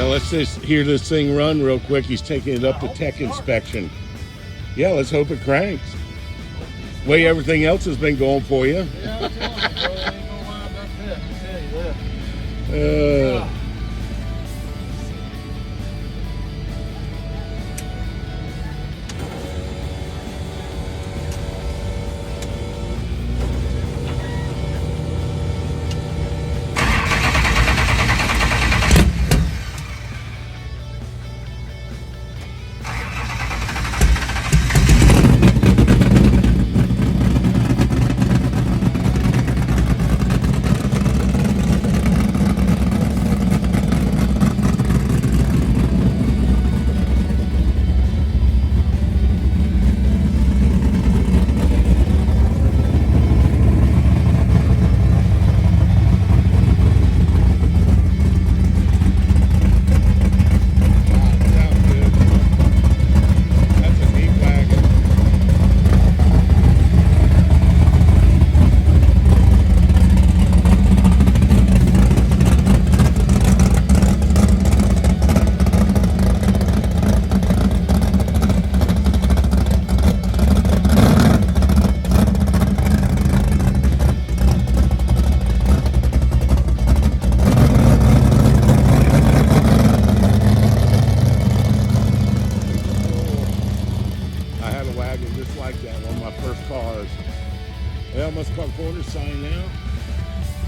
Now let's just hear this thing run real quick. He's taking it up to tech inspection. Yeah, let's hope it cranks. Way everything else has been going for you. Yeah, I'm telling you, bro. Ain't no lie about that. I tell you that. Well, Muscle Car Corner sign now,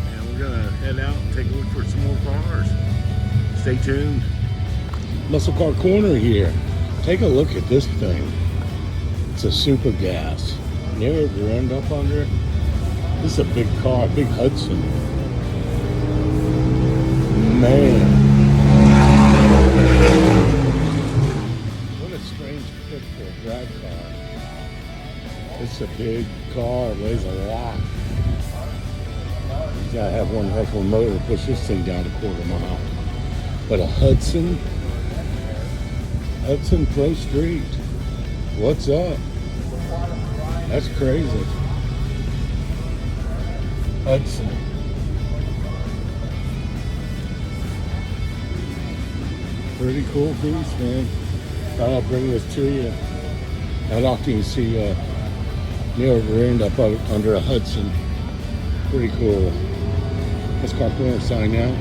and we're gonna head out and take a look for some more cars. Stay tuned. Muscle Car Corner here. Take a look at this thing. It's a super gas. You ever end up under it? This is a big car, big Hudson. Man. What a strange pick for a drag car. It's a big car, it weighs a lot. You gotta have one heck of a motor to push this thing down a quarter mile. But a Hudson Pro Street. What's up? That's crazy. Hudson. Pretty cool piece, man. Thought I'd bring this to you. Not often you see near the end up under a Hudson. Pretty cool. Let's car corner sign now.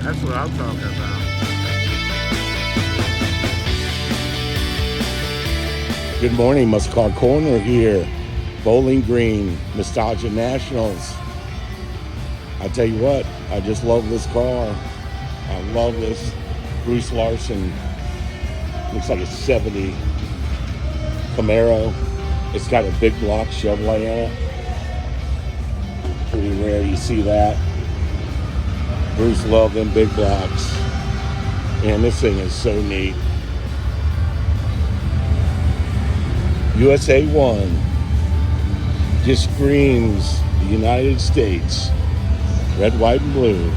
That's what I'm talking about. Good morning, Muscle Car Corner here. Bowling Green, Nostalgia Nationals. I tell you what, I just love this car. I love this Bruce Larson. Looks like a 70 Camaro. It's got a big block Chevrolet on it. Pretty rare you see that. Bruce loved them big blocks. And this thing is so neat. USA 1 just screams the United States. Red, white, and blue.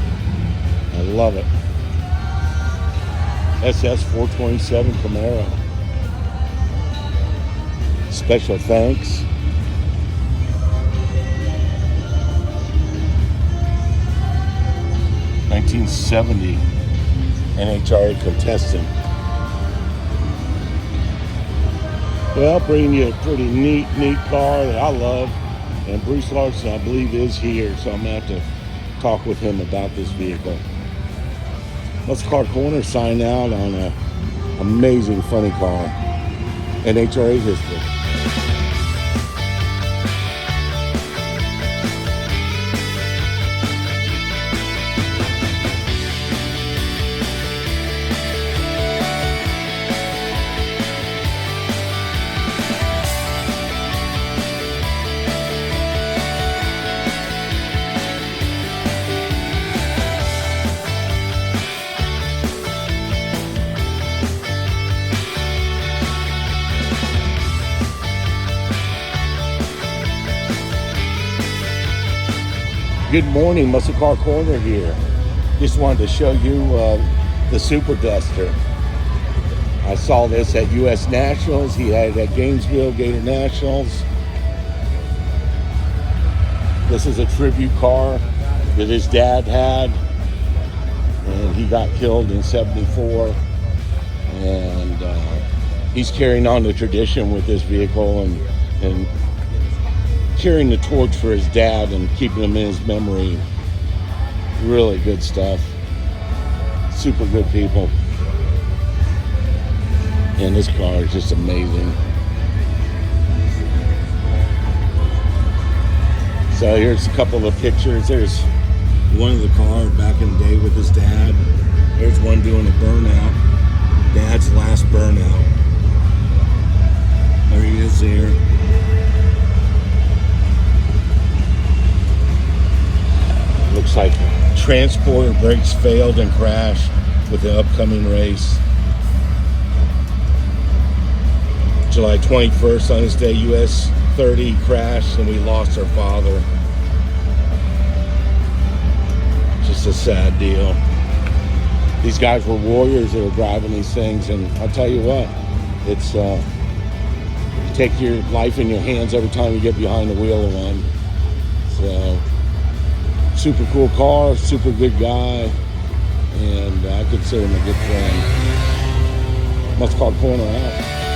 I love it. SS 427 Camaro. Special thanks. '70 NHRA contestant. Well, bringing you a pretty neat car that I love. And Bruce Larson, I believe, is here, so I'm going to have to talk with him about this vehicle. Muscle Car Corner sign out on an amazing, funny car. NHRA history. Good morning, Muscle Car Corner here. Just wanted to show you the Super Duster. I saw this at US Nationals. He had it at Gainesville Gator Nationals. This is a tribute car that his dad had, and he got killed in '74. And he's carrying on the tradition with this vehicle and carrying the torch for his dad and keeping him in his memory. Really good stuff. Super good people. And this car is just amazing. So here's a couple of pictures. There's one of the car back in the day with his dad. There's one doing a burnout. Dad's last burnout. There he is there. Looks like transporter brakes failed and crashed with the upcoming race. July 21st, on this day, US 30 crashed and we lost our father. Just a sad deal. These guys were warriors that were driving these things, and I'll tell you what, it's you take your life in your hands every time you get behind the wheel of one. So super cool car, super good guy, and I consider him a good friend. Muscle Car Corner out.